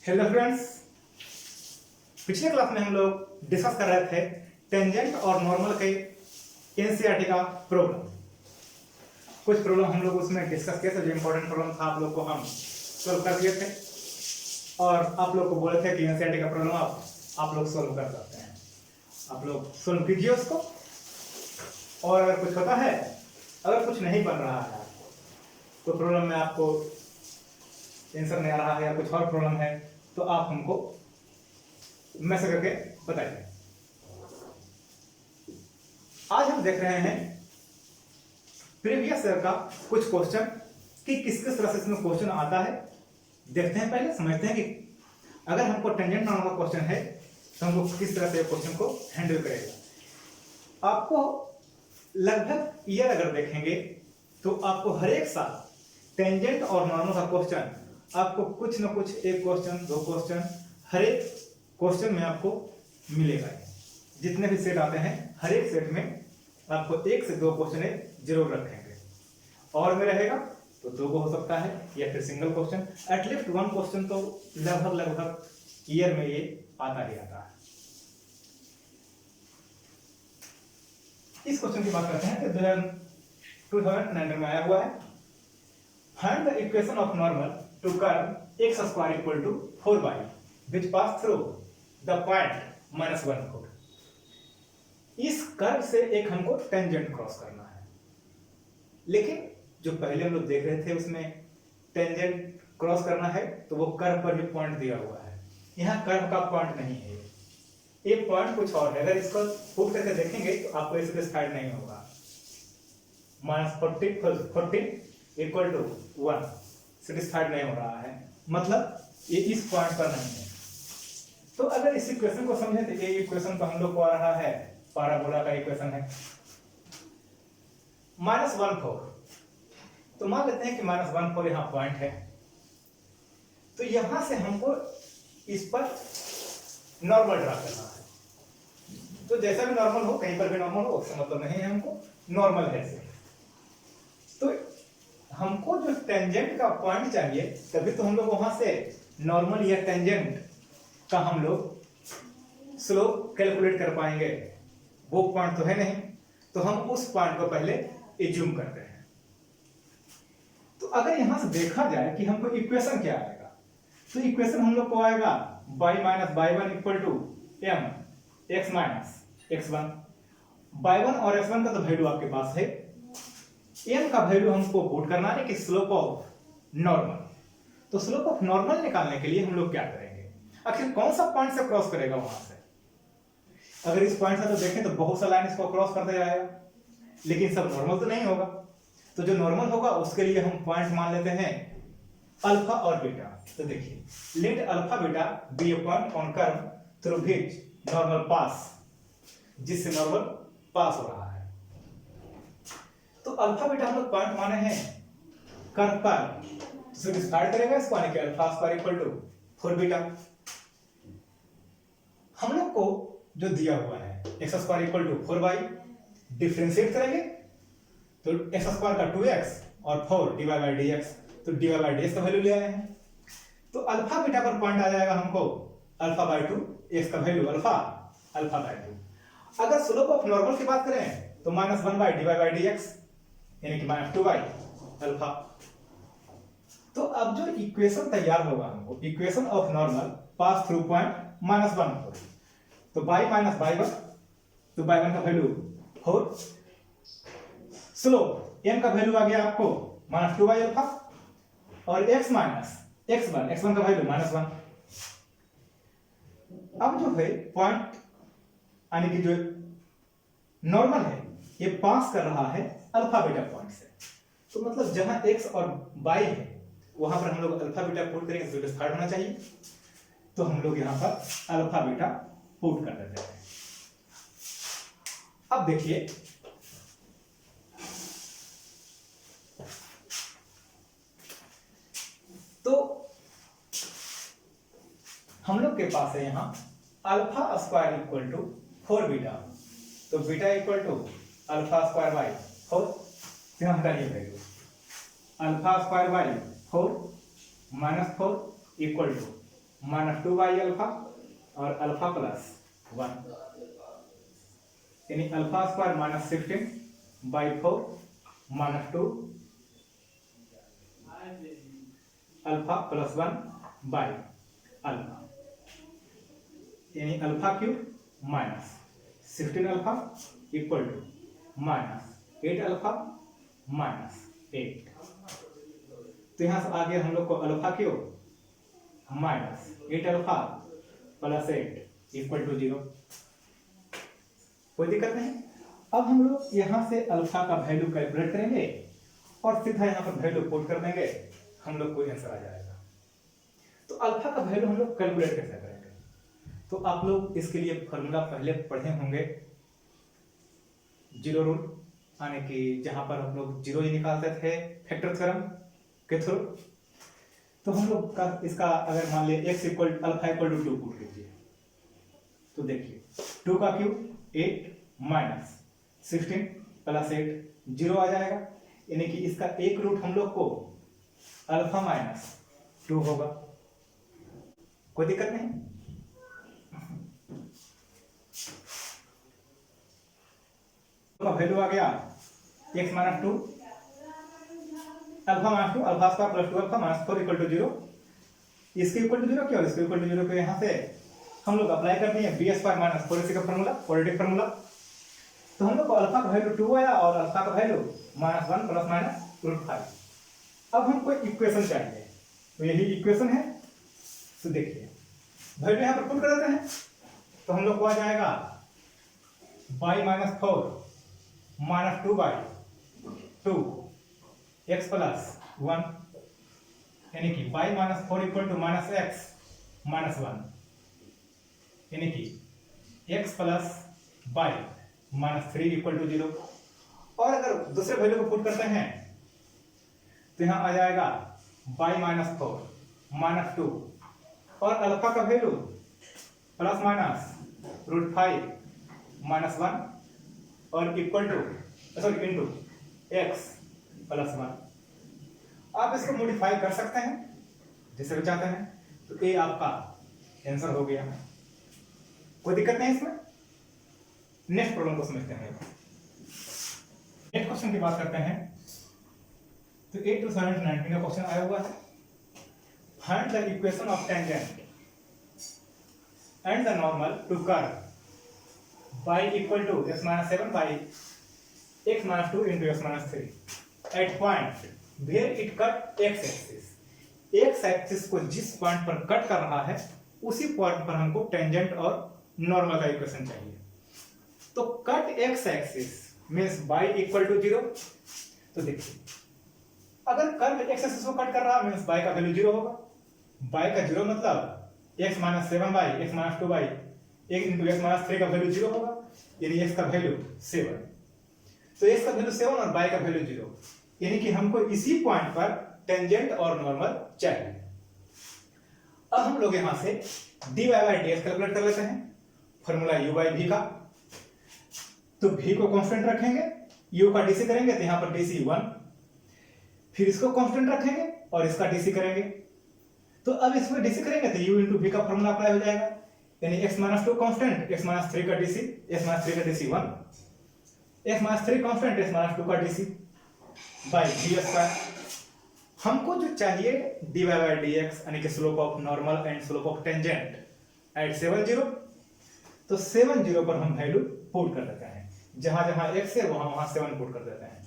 Hello friends, पिछले class में हम लोग डिस्कस कर रहे थे टेंजेंट और नॉर्मल के एनसीईआरटी का प्रॉब्लम। कुछ प्रॉब्लम हम लोग उसमें डिस्कस किए थे, जो इंपॉर्टेंट प्रॉब्लम था आप लोग को हम सोल्व कर दिए थे और आप लोग को बोले थे कि एनसीईआरटी का प्रॉब्लम आप लोग सोल्व कर सकते हैं। आप लोग सोल्व कीजिए उसको, और अगर कुछ होता है, अगर कुछ नहीं बन रहा है तो प्रॉब्लम में आपको आंसर नहीं आ रहा है या कुछ और प्रॉब्लम है तो आप हमको मैसेज करके बताइए। आज हम देख रहे हैं प्रीवियस ईयर का कुछ क्वेश्चन कि किस किस तरह से इसमें क्वेश्चन आता है। देखते हैं, पहले समझते हैं कि अगर हमको टेंजेंट नॉर्मल का क्वेश्चन है तो हमको किस तरह से क्वेश्चन को हैंडल करेगा। आपको लगभग ईयर अगर देखेंगे तो आपको हर एक साल टेंजेंट और नॉर्मल का क्वेश्चन आपको कुछ ना कुछ, एक क्वेश्चन, दो क्वेश्चन, हर एक क्वेश्चन में आपको मिलेगा। जितने भी सेट आते हैं हर एक सेट में आपको एक से दो क्वेश्चन जरूर रखेंगे, और में रहेगा तो दो को हो सकता है या फिर single question, at least one question तो लगभग ईयर में ये आता ही आता है। इस क्वेश्चन की बात करते हैं कि 2019 में आया हुआ है। Find the equation of normal to curve x square equal to 4y which pass through the point -1 इस कर्व से एक हमको टेंजेंट क्रॉस करना है, लेकिन जो पहले हम लोग देख रहे थे उसमें टेंजेंट क्रॉस करना है तो वो कर्व पर भी पॉइंट दिया हुआ है। यहाँ कर्व का पॉइंट नहीं है, ये पॉइंट कुछ और है। अगर इसको पुट करके देखेंगे तो आपको इसे सेटिस्फाइड नहीं होगा। -40 इक्वल टू 1 सेटिस्फाइड नहीं हो रहा है, मतलब ये इस पॉइंट पर नहीं है। तो अगर इस इक्वेशन को समझें तो ये इक्वेशन तो हम लोग को आ रहा है, पैराबोला का इक्वेशन है -1/4। तो मान लेते हैं कि -1/4 यहाँ पॉइंट है, तो यहां से हमको इस पर नॉर्मल ड्रा करना है। तो जैसा भी नॉर्मल हो, कहीं पर भी नॉर्मल हो, उससे मतलब नहीं है, हमको नॉर्मल है से। तो हमको जो टेंजेंट का पॉइंट चाहिए, तभी तो हम लोग वहां से नॉर्मल या टेंजेंट का हम लोग स्लोप कैलकुलेट कर पाएंगे। वो पॉइंट तो है नहीं, तो हम उस पॉइंट को पहले एज्यूम करते हैं। तो अगर यहां से देखा जाए कि हमको इक्वेशन क्या आएगा, तो इक्वेशन हम लोग को आएगा y - y1 equal to m x - x1। y1 और x1 का तो वैल्यू आपके पास है, m का वैल्यू हमको पुट करना है कि स्लोप ऑफ नॉर्मल। तो स्लोप ऑफ नॉर्मल निकालने के लिए हम लोग क्या करेंगे, आखिर कौन सा पॉइंट से क्रॉस करेगा वहां से। अगर इस पॉइंट से तो देखें तो बहुत सा लाइन इसको क्रॉस करते जाएगा, लेकिन सब नॉर्मल तो नहीं होगा। तो जो नॉर्मल होगा उसके लिए हम पॉइंट मान लेते हैं अल्फा और बीटा। तो देखिए, let alpha beta be a point on curve through which normal pass, जिससे नॉर्मल पास हो रहा है। तो अल्फा बीटा हम लोग पॉइंट माने हैं कर्व पर, तो सेटिस्फाइड करेगा इसको, यानी कि alpha square equal to 4 beta. हम लोग को जो दिया हुआ है x square equal to 4y, differentiate करेंगे तो x स्क्वायर का 2x और 4 डिवाइड बाय dx, तो डिवाइड बाय dx का वैल्यू ले आए हैं। तो अल्फा बीटा पर पॉइंट आ जाएगा हमको अल्फा बाय 2, x का वैल्यू अल्फा बाय 2। अगर स्लोप ऑफ नॉर्मल की बात करें तो -1 बाय डिवाइड बाय dx, यानी कि -2 अल्फा। तो अब जो इक्वेशन तैयार होगा हमको, equation of normal pass through point -1, तो y - y1, तो y1 का वैल्यू 4, स्लोप m का वैल्यू आ गया आपको -2 अल्फा, और x - x1 का वैल्यू -1। अब जो है पॉइंट, यानी कि जो नॉर्मल है, ये पास कर रहा है अल्फा बीटा पॉइंट से। तो मतलब जहां x और y है वहां पर हम लोग अल्फा बीटा पुट करेंगे, सेटिस्फाइड होना चाहिए। तो हम लोग यहां पर अल्फा बीटा पुट कर देते हैं। अब देखिए, तो हम लोग के पास है यहां alpha square equal to 4 beta, तो beta equal to alpha square by 4, यहां हटाइए value, alpha square by 4 -4 equal to minus 2 by alpha और अल्फा प्लस 1, यानी alpha square minus 16 by 4 minus 2 alpha plus 1 by alpha, यानी alpha cube minus 16 alpha equal to minus 8 alpha minus 8। तो यहां से आगे हम लोग को alpha cube minus 8 alpha plus 8 equal to 0। कोई दिक्कत नहीं। अब हम लोग यहां से अल्फा का वैल्यू कैलकुलेट करेंगे और सीधा यहां पर वैल्यू पुट कर देंगे, हम लोग को आंसर आ जाएगा। तो अल्फा का वैल्यू हम लोग कैलकुलेट कैसे करेंगे? तो आप लोग इसके लिए फॉर्मूला पहले पढ़े होंगे, जीरो रूल, यानी कि जहां पर हम लोग जीरो ही निकालते थे फैक्टर थ्योरम के थ्रू। तो हम लोग का इसका अगर मान लिया x equal alpha equal to 2 put कीजिए, तो देखिए 2 का क्यूब 8 माइनस 16 प्लस 8 0 आ जाएगा, यानी कि इसका एक रूट हम लोग को अल्फा माइनस 2 होगा। कोई दिक्कत नहीं। का वैल्यू आ गया x minus 2 alpha minus 2 alpha square plus 2 alpha minus 4 equal to 0। इसके इक्वल टू 0 क्या, इसके इक्वल टू 0 को यहां से हम लोग अप्लाई करते हैं बी स्क्वायर माइनस 4ac का फार्मूला, क्वाड्रेटिक फार्मूला। तो हम लोग को अल्फा का वैल्यू 2 आया और अल्फा का वैल्यू माइनस 1 प्लस माइनस रूट 5। अब हमको इक्वेशन चाहिए, तो यही इक्वेशन है। तो देखिए वैल्यू यहां पर पुट कर देते हैं, तो हम लोग को आ जाएगा y minus 4 minus 2 by 2 x plus 1, यानी कि y minus 4 equal to minus x minus 1, यानी कि x plus y minus 3 equal to 0। और अगर दूसरे वैल्यू को पुट करते हैं तो यहां आ जाएगा y माइनस 4 माइनस 2 और अल्फा का value plus minus root 5 minus 1 और equal to sorry into x plus 1। आप इसको मॉडिफाई कर सकते हैं जैसे भी चाहते हैं। तो ये आपका आंसर हो गया, कोई दिक्कत नहीं इसमें। नेक्स्ट प्रॉब्लम को समझते हैं। नेक्स्ट क्वेश्चन की बात करते हैं। तो 8 to 19 का क्वेश्चन आया हुआ है। Find the equation of tangent and the normal to curve y equal to x minus 7 by x minus 2 into x minus 3 at point where it cut x axis. x axis को जिस point पर cut कर रहा है उसी point पर हमको tangent और नॉर्मल का इक्वेशन चाहिए। तो cut x axis means y equal to 0। तो देखिए अगर कर्व x एक्सिस को कट कर रहा है मींस y का वैल्यू 0 होगा। y का 0 मतलब x minus 7 by x minus 2 by 1 into x minus 3 का वैल्यू 0 होगा, यानी x का वैल्यू 7। तो x का वैल्यू 7 और y का वैल्यू 0, यानी कि हमको इसी पॉइंट पर टेंजेंट और नॉर्मल चाहिए। अब हम लोग यहां से dy बाई dx कैलकुलेट कर लेते हैं, फॉर्मूला u बाई v का। तो v को कांस्टेंट रखेंगे, u का dc करेंगे तो यहां पर dc 1, फिर इसको कांस्टेंट रखेंगे और इसका dc करेंगे। तो अब इसमें dc करेंगे तो u into v का फॉर्मूला अप्लाई हो जाएगा, यानी x minus 2 constant x minus 3 का dc, x माइनस 3 का dc 1, x minus 3 constant x minus 2 का dc बाई d स्क्वायर। हमको जो चाहिए dy बाई dx यानी कि slope of normal and slope of tangent eight 7 0। तो 7 0 पर हम वैल्यू पुट कर देते हैं, जहां जहां x है वहां वहां 7 पुट कर देते हैं।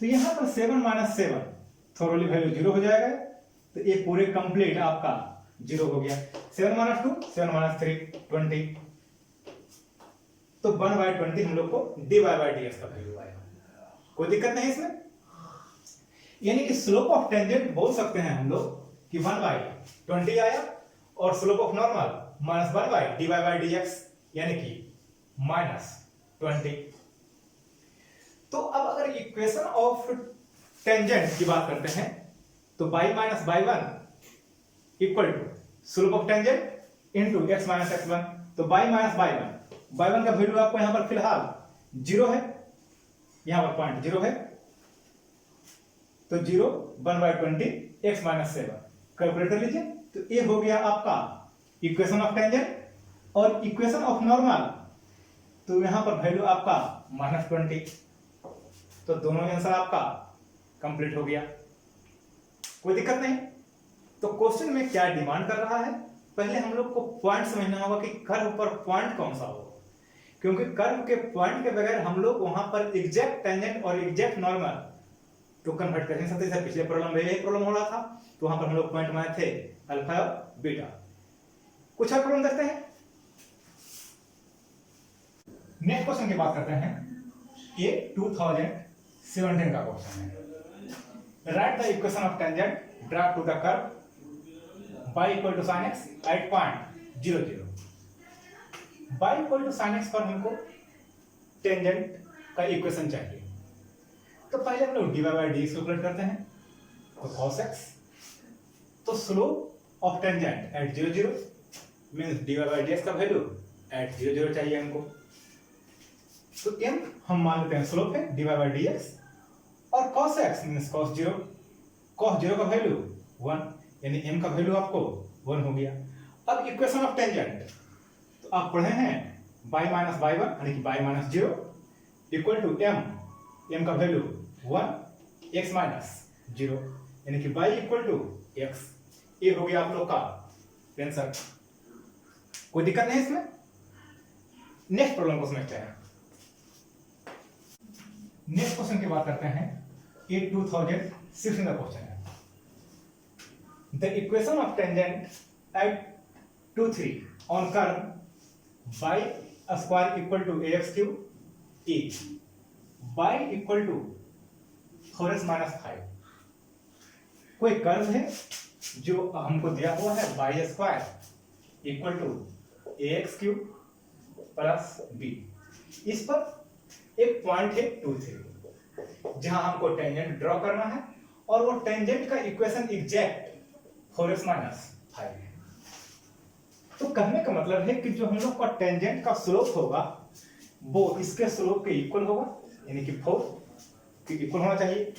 तो यहां पर 7 माइनस 7 थोरोली वैल्यू 0 हो जाएगा। तो ये पूरे कंप्लीट आपका 0 हो गया। 7 माइनस 2 7 माइनस 3 20। तो 1 बाई 20 हम लोग को dy बाई dx का वैल्यू आएगा, कोई दिक्कत नहीं इसमें। यानी कि स्लोप ऑफ टेंजेंट बोल सकते हैं हम लोग कि 1 बाई 20 आया और slope of normal minus 1 by dy by dx यानी कि माइनस 20। तो अब अगर इक्वेशन ऑफ टेंजेंट की बात करते हैं तो y minus y 1 equal to slope of tangent into x minus x1। तो y माइनस y1 का वैल्यू आपको यहां पर फिलहाल 0 है, यहां पर पॉइंट 0 है। तो 0 1 बाई 20 x माइनस 7 कैलकुलेट कर लीजिए। तो ये हो गया आपका इक्वेशन ऑफ टेंजेंट। और इक्वेशन ऑफ नॉर्मल, तो यहां पर वैल्यू आपका -20। तो दोनों आंसर आपका कंप्लीट हो गया, कोई दिक्कत नहीं। तो क्वेश्चन में क्या डिमांड कर रहा है, पहले हम लोग को पॉइंट समझना होगा कि कर्व पर पॉइंट कौन सा हो, क्योंकि कर्व के पॉइंट के बगैर हम लोग वहां पर एग्जैक्ट टेंजेंट और एग्जैक्ट नॉर्मल तो कन्वर्ट कर नहीं सकते। जैसे पिछले प्रॉब्लम में यही प्रॉब्लम हो रहा था, तो वहां पर हम लोग पॉइंट बनाए थे अल्फा और बीटा। कुछ और प्रॉब्लम देखते हैं। नेक्स्ट क्वेश्चन की बात करते हैं। ये 2017 का क्वेश्चन है। Write the equation of tangent draw to the curve y equal to sin x at point 0 0। y equal to sin x पर हमको टेंजेंट का इक्वेशन चाहिए। तो पहले हम लोग dy बाई dx कैलकुलेट करते हैं। तो cos x, तो slope of tangent eight 0 0 means dy by dx का वैल्यू एट 0 0 चाहिए हमको। तो m हम मान लेते हैं स्लोप है dy बाई dx, और cos x मींस cos 0 का वैल्यू 1, यानी m का वैल्यू आपको 1 हो गया। अब इक्वेशन ऑफ टेंजेंट, तो आप पढ़े हैं y माइनस y1 यानी कि y minus 0 equal to m का वैल्यू 1 x माइनस 0 यानी कि y इक्वल टू x। ये हो गया आप लोग का आंसर, कोई दिक्कत नहीं इसमें। नेक्स्ट प्रॉब्लम को समझते हैं। नेक्स्ट क्वेश्चन की बात करते हैं। ये 2016 का क्वेश्चन है। The equation of tangent at 2 3 on curve y square equal to ax cube is y equal to 4x minus 5। कोई कर्व है जो हमको दिया हुआ है y square equal to ax cube plus b। इस पर एक पॉइंट है 2 3 जहां हमको टेंजेंट ड्रॉ करना है, और वो टेंजेंट का इक्वेशन एग्जैक्ट 4x माइनस 5 है। तो कहने का मतलब है कि जो हम लोग का टेंजेंट का स्लोप होगा वो इसके स्लोप के इक्वल होगा, यानी कि 4 के इक्वल होना चाहिए।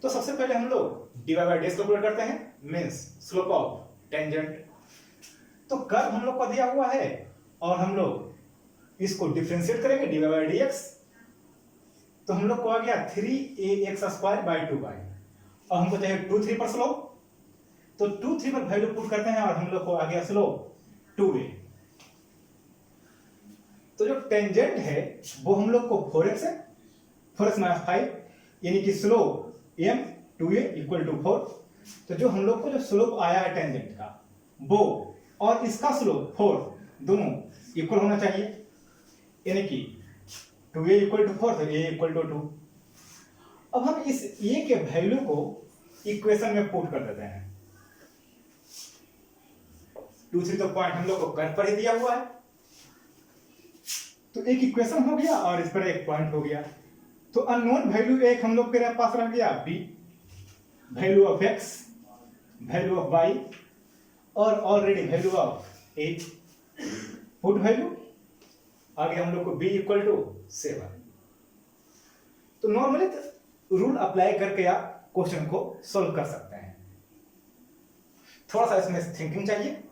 तो सबसे पहले हम लोग dy बाई dx कैलकुलेट करते हैं, मींस स्लोप ऑफ टेंजेंट। तो कर्व हम लोग का दिया हुआ है और हम लोग इसको डिफरेंशिएट करेंगे dy बाई dx। तो हम लोग को आ गया 3ax स्क्वायर बाई 2y, और हमको चाहिए 2 3 पर स्लोप। तो 2 3 पर वैल्यू पुट करते हैं और हम लोग को आ गया स्लोप 2a। तो जो टेंजेंट है वो हम लोग को 4x है, 4x माइनस 5, यानी कि slope m 2a equal to 4। तो जो हम लोग को जो स्लोप आया है टेंजेंट का वो और इसका स्लोप 4 दोनों इक्वल होना चाहिए, यानी कि 2a इक्वल टू 4 तो a इक्वल टू 2। अब हम इस a के वैल्यू को इक्वेशन में पुट कर देते हैं। 2 3 तो पॉइंट हम लोग को कर्व पर ही दिया हुआ है, तो एक इक्वेशन हो गया और इस पर एक पॉइंट हो गया। तो अननोन वैल्यू एक हम लोग के पास रह गया b, value of x, value of y, और already value of a। Put value आ गया हम लोग को b इक्वल टू 7। तो नॉर्मली रूल अप्लाई करके आप क्वेश्चन को सॉल्व कर सकते हैं। थोड़ा सा इसमें थिंकिंग चाहिए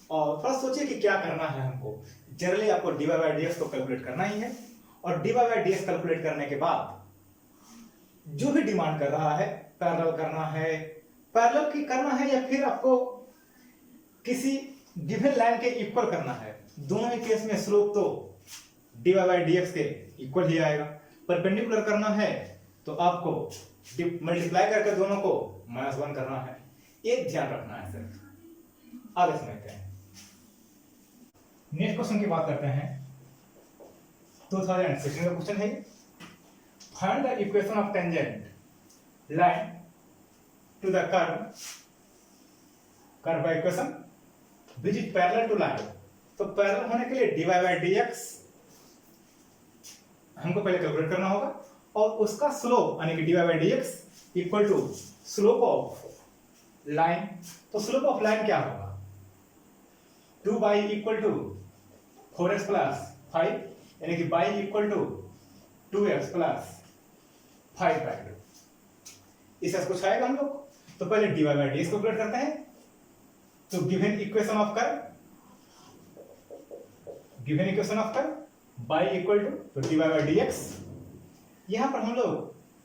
और थोड़ा सोचिए कि क्या करना है हमको। जनरली आपको dy बाई dx को कैलकुलेट करना ही है, और dy बाई dx कैलकुलेट करने के बाद जो भी डिमांड कर रहा है, पैरेलल करना है, पैरेलल की करना है, या फिर आपको किसी गिवन लाइन के इक्वल करना है। दोनों ही केस में स्लोप तो dy बाई dx के इक्वल ही आएगा। परपेंडिकुलर करना है तो आपको मल्टीप्लाई करके दोनों को -1 करना है, ये ध्यान रखना है सिर्फ। आगे समझते हैं। नेक्स्ट क्वेश्चन की बात करते हैं। 2016 का क्वेश्चन है। Find the equation of tangent line to the curve by equation which is parallel to line. तो पैरेलल होने के लिए dy बाई dx हमको पहले कैलकुलेट करना होगा, और उसका स्लोप यानी कि dy by dx equal to slope of line. तो स्लोप ऑफ लाइन क्या होगा, 2y equal to 4x plus 5, यानी कि y equal to 2x plus 5 by 2। इससे कुछ आएगा हम लोग। तो पहले dy बाई dx कैलकुलेट करते हैं, तो given equation of curve y equal to dy by dx। यहां पर हम लोग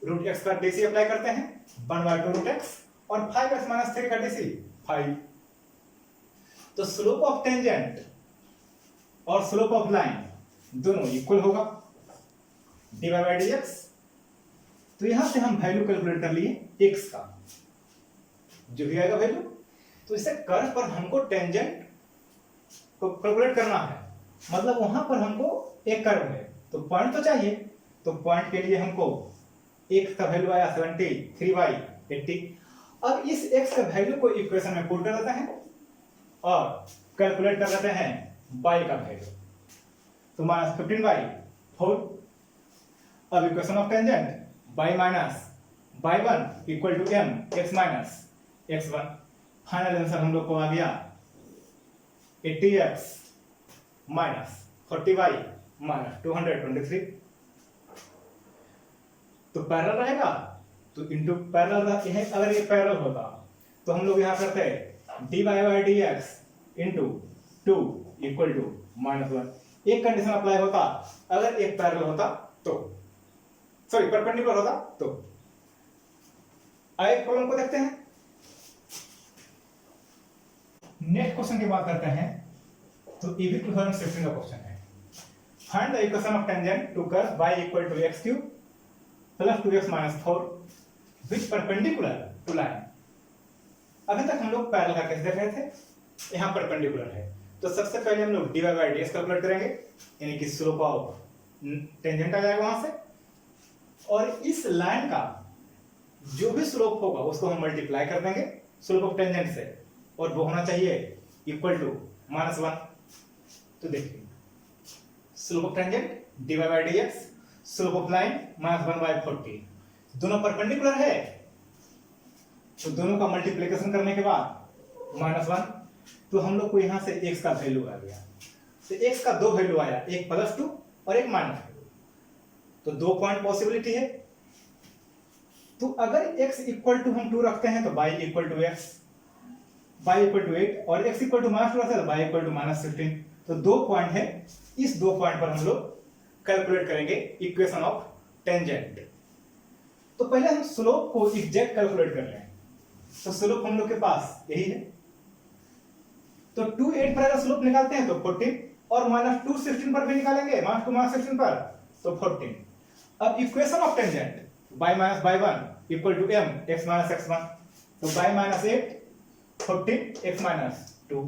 रूट x का dc अप्लाई करते हैं 1/2 रूट x और 5x माइनस 3 का dc 5। तो स्लोप ऑफ टेंजेंट और स्लोप ऑफ लाइन दोनों इक्वल होगा dy बाई dx। तो यहां से हम वैल्यू कैलकुलेट कर लिए x का, जो भी आएगा वैल्यू। तो इससे कर्व पर हमको टेंजेंट को कैलकुलेट करना है, मतलब वहां पर हमको एक कर्व है तो पॉइंट तो चाहिए। तो पॉइंट के लिए हमको x का वैल्यू आया 73/80। अब इस x का वैल्यू को इक्वेशन में पुट कर देते हैं और कैलकुलेट कर लेते हैं y का वैल्यू। तो -15/4। अब equation of tangent y minus y1 equal to m x minus x1। Final answer हम लोग को आ गया 80x माइनस 40y माइनस 223। तो पैरेलल रहेगा तो इंटू पैरेलल है। अगर ये पैरेलल होता तो हम लोग यहां करते dy by dx into 2 equal to -1। एक कंडीशन अप्लाई होता, अगर एक पैरेलल होता तो, सॉरी परपेंडिकुलर होता तो। आगे प्रॉब्लम को देखते हैं। नेक्स्ट क्वेश्चन की बात करते हैं तो ये भी 2016 का क्वेश्चन है। Find the equation of tangent to curve y equal to x cube plus 2x minus 4 which perpendicular to line. अभी तक हम लोग पैरेलल का केस देख रहे थे, यहां परपेंडिकुलर है। तो सबसे पहले हम लोग dy बाई dx कैलकुलेट करेंगे, यानी कि स्लोप ऑफ टेंजेंट आ जाएगा वहां से, और इस लाइन का जो भी स्लोप होगा उसको हम मल्टीप्लाई कर देंगे स्लोप ऑफ टेंजेंट से, और वो होना चाहिए इक्वल टू -1। तो देखिए slope of tangent dy by dx, slope of line -1/40, दोनों परपेंडिकुलर है तो दोनों का मल्टीप्लिकेशन करने के बाद -1। तो हम लोग को यहां से x का वैल्यू आ गया। तो x का दो वैल्यू आया, एक +2 और एक -2। तो दो पॉइंट पॉसिबिलिटी है। तो अगर x इक्वल टू हम 2 रखते हैं तो y equal to x, y equal to 8 और x इक्वल टू -2 रखते हैं तो y इक्वल टू -15। तो दो पॉइंट है, इस दो पॉइंट पर हम लोग कैलकुलेट करेंगे इक्वेशन ऑफ टेंजेंट। तो पहले हम स्लोप को एग्जैक्ट कैलकुलेट कर लें। तो स्लोप हम लोग के पास यही है, तो 2 8 पर अगर स्लोप निकालते हैं तो 14 और -2 16 पर भी निकालेंगे, -2 -16 पर तो 14। अब equation of tangent y minus y1 equal to m x minus x1। तो y माइनस 8 14 x माइनस 2।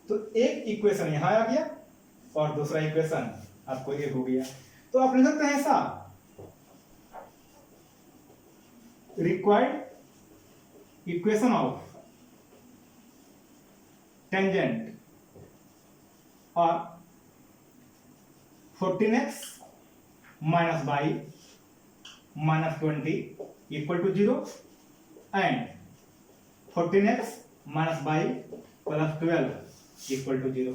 तो एक इक्वेशन यहां आ गया और दूसरा इक्वेशन आपको ये हो गया। तो आप लिख सकते हैं ऐसा, रिक्वायर्ड इक्वेशन ऑफ टेंजेंट और 14x minus y minus 20 equal to 0 and 14x minus y plus 12 equal to 0।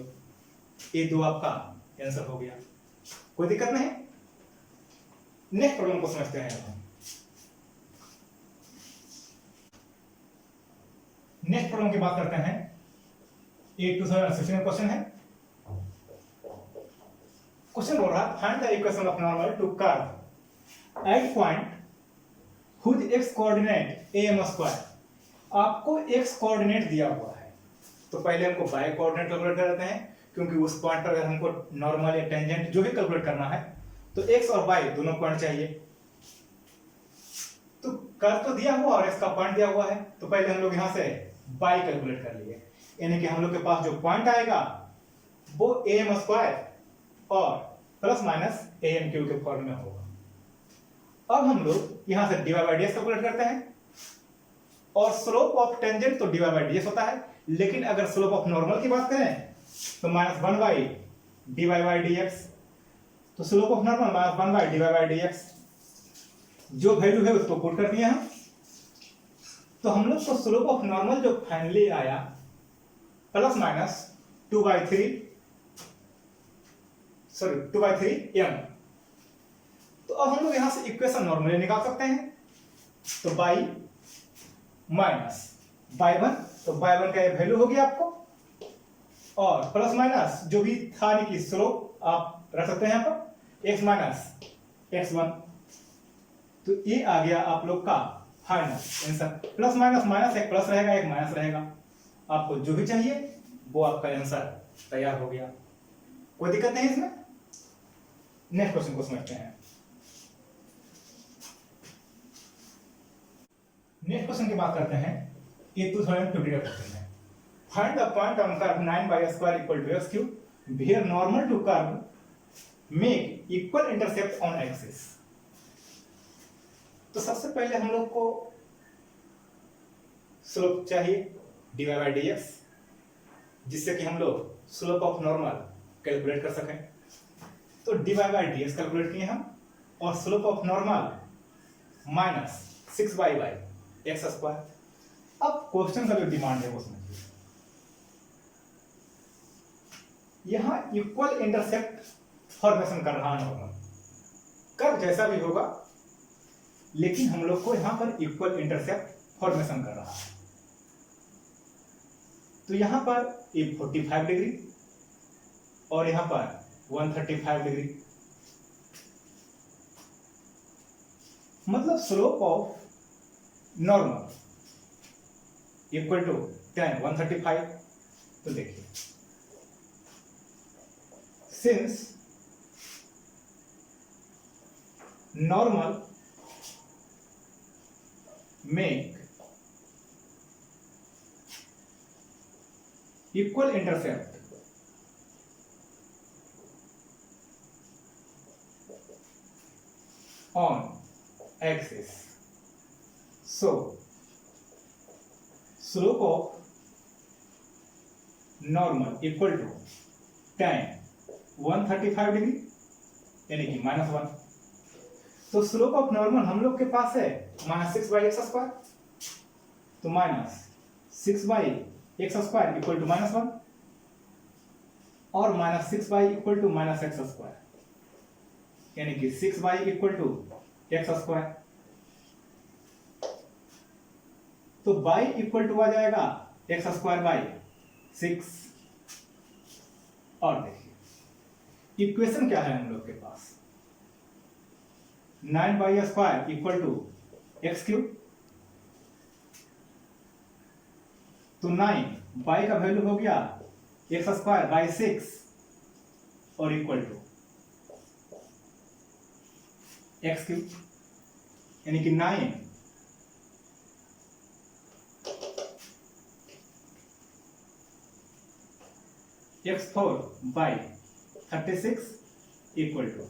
ये दो आपका आंसर हो गया, कोई दिक्कत नहीं। नेक्स्ट प्रॉब्लम को समझते हैं। नेक्स्ट प्रॉब्लम की बात करते हैं। 2016 क्वेश्चन है। क्वेश्चन बोल रहा है find the equation of normal to curve at point whose x coordinate am²। आपको x कोऑर्डिनेट दिया हुआ है, तो पहले हमको y कोऑर्डिनेट कैलकुलेट कर लेते हैं, क्योंकि उस पॉइंट पर अगर हमको नॉर्मल या टेंजेंट जो भी कैलकुलेट करना है तो x और y दोनों पॉइंट चाहिए। तो कर्व तो दिया हुआ और x का पॉइंट दिया हुआ है, तो पहले हम लोग यहां से y कैलकुलेट कर लिए, यानी कि हम लोग के पास जो पॉइंट आएगा वो am² और प्लस माइनस am³ के फॉर्म में होगा। अब हम लोग यहां से dy बाई dx कैलकुलेट करते हैं, और स्लोप ऑफ टेंजेंट तो dy बाई dx होता है, लेकिन अगर स्लोप ऑफ नॉर्मल की बात करें तो -1/dy बाई dx। तो slope of normal -1/dy by dx, जो वैल्यू है उसको पुट कर दिया हम। तो हम लोग को स्लोप ऑफ नॉर्मल जो फाइनली आया प्लस माइनस 2/3 m। तो अब हम लोग यहां से इक्वेशन नॉर्मली निकाल सकते हैं। तो y माइनस y1 तो बाय वन का ये वैल्यू हो गया आपको, और प्लस माइनस जो भी था यानी कि स्लोप आप रख सकते हैं यहाँ पर x माइनस x1, तो ये आ गया आप लोग का final answer. Plus minus minus, एक प्लस रहेगा एक माइनस रहेगा, आपको जो भी चाहिए वो आपका आंसर तैयार हो गया। कोई दिक्कत नहीं इसमें। नेक्स्ट क्वेश्चन को समझते हैं। नेक्स्ट क्वेश्चन की बात करते हैं, ये 2020 का क्वेश्चन है। Find the point on curve 9y² = x³ where normal to curve make equal intercept on axis। तो सबसे पहले हम लोग को स्लोप चाहिए dy/dx, जिससे कि हम लोग स्लोप ऑफ नॉर्मल कैलकुलेट कर सकें। तो dy/dx कैलकुलेट किए हम, और स्लोप ऑफ नॉर्मल -6y/x²। अब क्वेश्चन का जो डिमांड है वो समझिए, यहां इक्वल इंटरसेप्ट फॉर्मेशन कर रहा है नॉर्मल कर्व जैसा भी होगा, लेकिन हम लोग को यहां पर इक्वल इंटरसेप्ट फॉर्मेशन कर रहा है। तो यहां पर ये 45 डिग्री और यहां पर 135 डिग्री, मतलब slope of normal equal to tan 135। तो देखिए, since normal make equal intercept on axis, so slope of normal equal to tan 135 degree यानी कि -1। तो स्लोप ऑफ नॉर्मल हम लोग के पास है -6/x², तो -6/x² इक्वल टू -1 और -6y इक्वल टू -x², यानी कि 6y इक्वल टू x²। तो y इक्वल टू आ जाएगा x²/6। और देखिए इक्वेशन क्या है हम लोग के पास, 9y² इक्वल टू x³। तो 9 y का वैल्यू हो गया x²/6 और इक्वल टू x³, यानी कि 9 x4/36 इक्वल टू,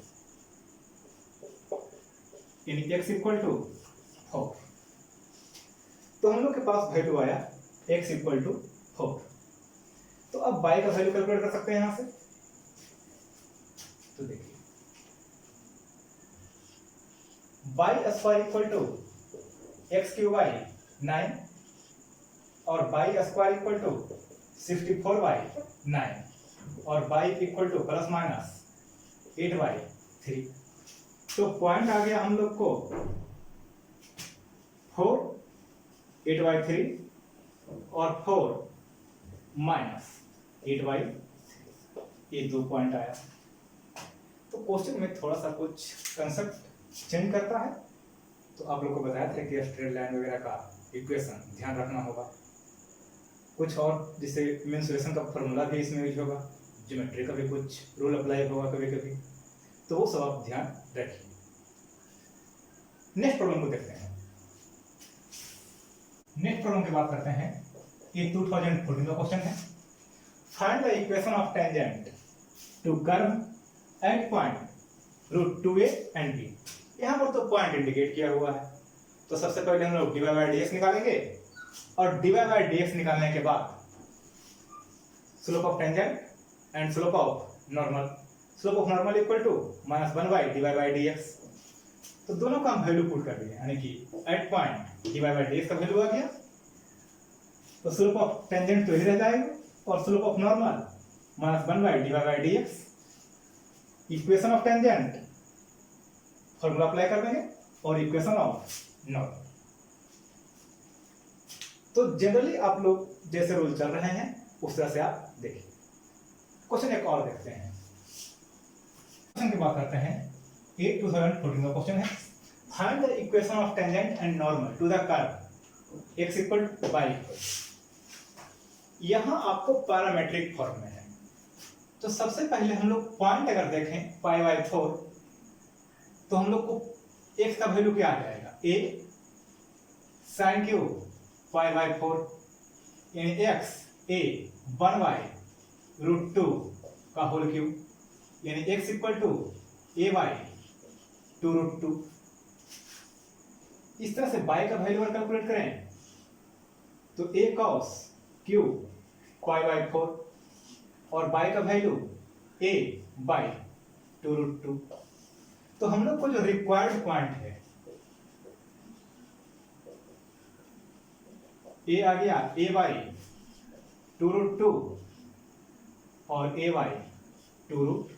यानी x इक्वल टू 4। तो हम लोग के पास वैल्यू आया x इक्वल टू 4। तो अब y का वैल्यू कैलकुलेट कर सकते हैं यहां से। तो देखिए y² इक्वल टू x³/9 और y² इक्वल टू 64/9 और y इक्वल टू ±8/3। तो पॉइंट आ गया हम लोग को 4, 8/3 और 4 -8/3, ये 2 पॉइंट आया। तो क्वेश्चन में थोड़ा सा कुछ कंसेप्ट चेंज करता है, तो आप लोग को बताया था कि स्ट्रेट लाइन वगैरह का इक्वेशन ध्यान रखना होगा। कुछ और जैसे मेंसुरेशन का फॉर्मूला भी इसमें यूज होगा, ज्योमेट्री का भी कुछ रूल अप्लाई होगा कभी कभी, तो वो सब आप ध्यान रखिए। नेक्स्ट प्रॉब्लम को देखते हैं। नेक्स्ट प्रॉब्लम की बात करते हैं, ये 2014 का क्वेश्चन है। Find the equation of tangent to curve at point √2a and b। यहां पर तो पॉइंट इंडिकेट किया हुआ है, तो सबसे पहले हम लोग dy/dx निकालेंगे, और dy/dx निकालने के बाद slope of tangent and slope of normal. Slope of normal equal to -1/dy/dx। तो दोनों का हम वैल्यू पुट कर दिए, यानी कि एट पॉइंट dy/dx का वैल्यू आ गया, तो स्लोप ऑफ टेंजेंट तो ही रह जाएगा, और slope of normal -1/dy/dx। Equation of tangent formula apply कर देंगे, और इक्वेशन ऑफ नॉर्मल। तो जनरली आप लोग जैसे रूल चल रहे हैं उस तरह से आप देखिए। क्वेश्चन एक और देखते हैं। क्वेश्चन की बात करते हैं। 8/2014 का क्वेश्चन है, find the equation of tangent and normal to the curve x equal to y equal. यहां आपको पैरामेट्रिक फॉर्म में है। तो सबसे पहले हम लोग पॉइंट अगर देखें π/4, तो हम लोग को x का वैल्यू क्या आ जाएगा, a sin क्यूब π/4, यानी x a 1/√2 का होल क्यूब, यानी x इक्वल टू a/2√2। इस तरह से y का वैल्यू अगर कैलकुलेट करें तो a cos क्यूब π/4 और y का वैल्यू a/2√2। तो हम लोग को जो रिक्वायर्ड पॉइंट है a आ गया a/2√2 और a/2√2।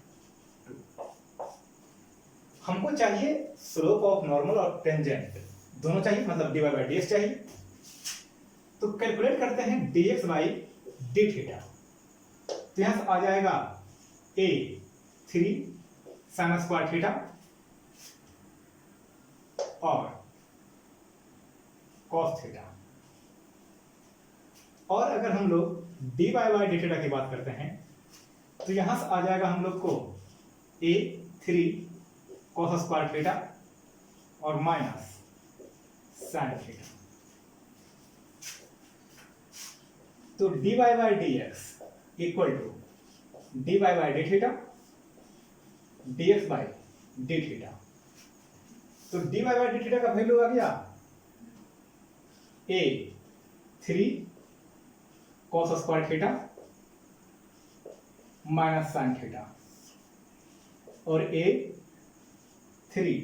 हमको चाहिए स्लोप ऑफ नॉर्मल और टेंजेंट दोनों चाहिए, मतलब dy/dx चाहिए। तो कैलकुलेट करते हैं dx/d थीटा। तो यहां से आ जाएगा a 3 sin स्क्वायर थीटा और cos थीटा। और अगर हम लोग dy/d थीटा की बात करते हैं तो यहां से आ जाएगा हम लोग को a 3 cos स्क्वायर थीटा और माइनस sin थीटा। तो dy/dx equal to dy/d theta dx/d theta. तो dy/d थीटा का वैल्यू आ गया a 3 cos square theta minus sin theta और a 3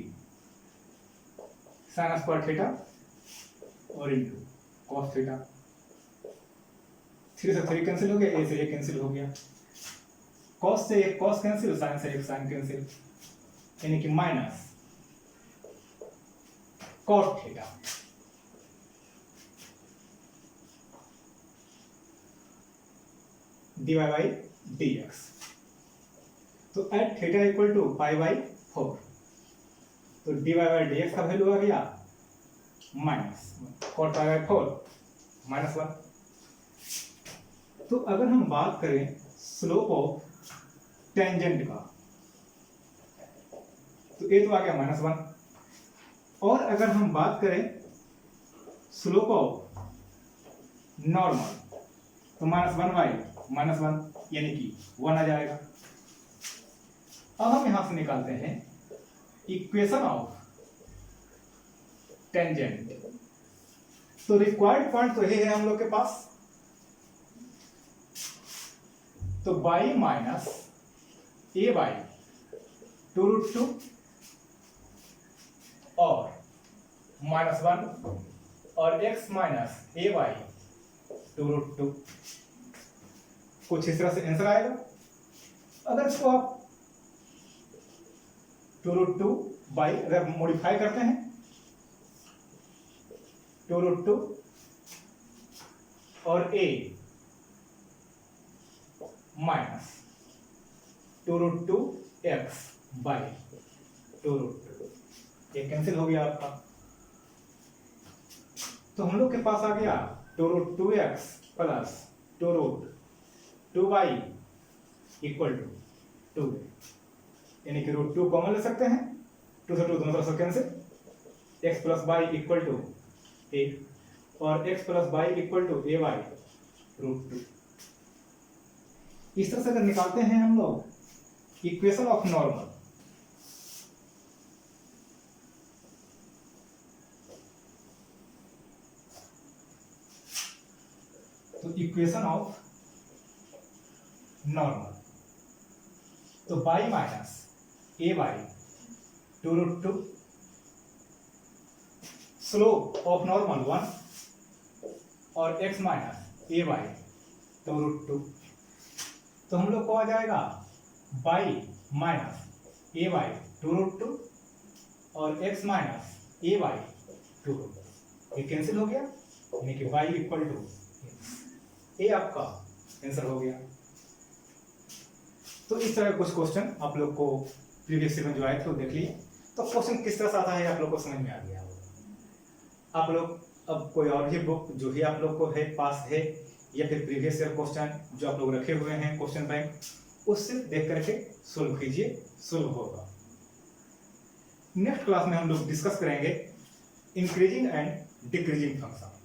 sin स्क्वायर थीटा और इंटू cos थीटा। 3 से 3 cancel हो गया, a से a कैंसिल हो गया, cos से एक cos कैंसिल, sin से एक sin कैंसिल, यानी कि माइनस cos थीटा। dy/dx। तो एट थीटा इक्वल टू π/4, तो dy/dx का वैल्यू आ गया माइनस cos π/4 -1। तो अगर हम बात करें स्लोप ऑफ टेंजेंट का तो ये तो आ गया -1। और अगर हम बात करें स्लोप ऑफ नॉर्मल तो -1/-1 यानी कि 1 आ जाएगा। अब हम यहां से निकालते हैं इक्वेशन ऑफ टेंजेंट। तो रिक्वायर्ड पॉइंट तो ये है हम लोग के पास, तो y माइनस a/2√2 और -1 और x माइनस a/2√2। कुछ इस तरह से आंसर आएगा। अगर इसको आप 2√2 बाई अगर मॉडिफाई करते हैं 2√2 और a माइनस 2√2x/2√2, ये कैंसिल हो गया आपका। तो हम लोग के पास आ गया 2√2x plus 2√2y equal to 2, यानी कि √2 कॉमन ले सकते हैं, 2 से 2 दोनों तरफ से cancel, x plus y equal to a और x plus y equal to a/√2। इस तरह से अगर निकालते हैं हम लोग इक्वेशन ऑफ नॉर्मल, तो इक्वेशन ऑफ नॉर्मल तो y minus a/2√2, slope of normal 1 और x माइनस a/2√2। तो हम लोग को आ जाएगा y माइनस a/2√2 और x माइनस a/2√2, ये कैंसिल हो गया। यानी कि y इक्वल टू ए आपका आंसर हो गया। तो इस तरह कुछ क्वेश्चन आप लोग को प्रीवियस ईयर में जो आए थे वो देख लिए। तो क्वेश्चन किस तरह से आता है आप लोग को समझ में आ गया होगा। आप लोग अब कोई और भी बुक जो भी आप लोग को है पास है या फिर प्रीवियस ईयर क्वेश्चन जो आप लोग रखे हुए हैं क्वेश्चन बैंक, उससे देख करके सोल्व कीजिए, सोल्व होगा। नेक्स्ट क्लास में हम लोग डिस्कस करेंगे इंक्रीजिंग एंड डिक्रीजिंग फंक्शन।